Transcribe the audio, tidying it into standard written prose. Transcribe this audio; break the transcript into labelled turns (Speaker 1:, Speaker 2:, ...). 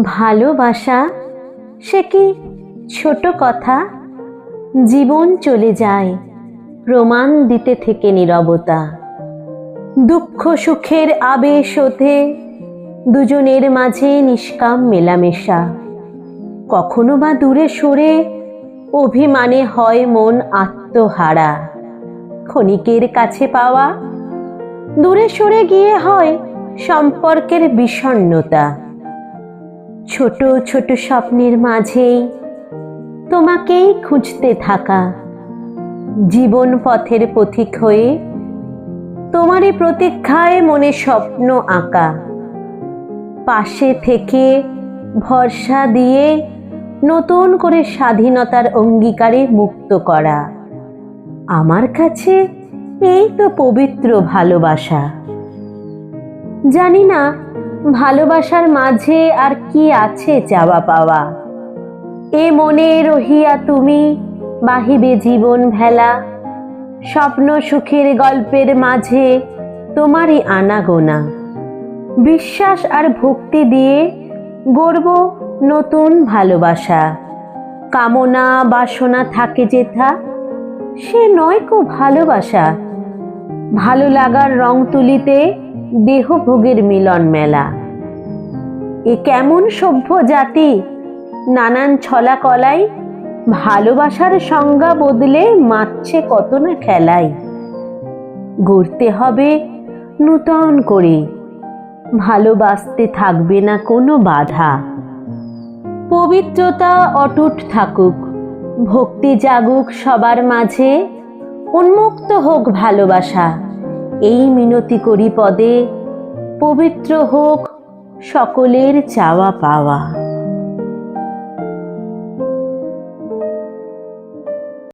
Speaker 1: ভালোবাসা সে কি ছোট কথা? জীবন চলে যায় প্রমাণ দিতে থেকে নীরবতা। দুঃখ সুখের আবেশ ওঠে দুজনের মাঝে নিষ্কাম মেলামেশা। কখনো বা দূরে সরে অভিমানে হয় মন আত্মহারা। ক্ষণিকের কাছে পাওয়া দূরে সরে গিয়ে হয় সম্পর্কের বিষণ্ণতা। ছোট ছোট স্বপ্নের মাঝেই তোমাকেই খুঁজতে থাকা, জীবন পথের পথিক হয়ে তোমারই প্রতীক্ষায় মনে স্বপ্ন আঁকা। পাশে থেকে ভরসা দিয়ে নতুন করে স্বাধীনতার অঙ্গীকারে মুক্ত করা, আমার কাছে এই তো পবিত্র ভালোবাসা। জানি না ভালোবাসার মাঝে আর কি আছে চাওয়া পাওয়া। এ মনে রহিয়া তুমি বাহিবে জীবন ভেলা। স্বপ্ন সুখের গল্পের মাঝে তোমারই আনাগোনা। বিশ্বাস আর ভক্তি দিয়ে গড়ব নতুন ভালোবাসা। কামনা বাসনা থাকে যেথা সে নয় কো ভালোবাসা। ভালো লাগার রং তুলিতে দেহ ভোগের মিলন মেলা। এ কেমন সভ্য জাতি নানান ছলা কলাই, ভালোবাসার সংজ্ঞা বদলে মারছে কত না খেলাই। গড়তে হবে নূতন করে, ভালোবাসতে থাকবে না কোনো বাধা। পবিত্রতা অটুট থাকুক, ভক্তি জাগুক সবার মাঝে, উন্মুক্ত হোক ভালোবাসা। এই মিনতি করি পদে, পবিত্র হোক সকলের চাওয়া পাওয়া।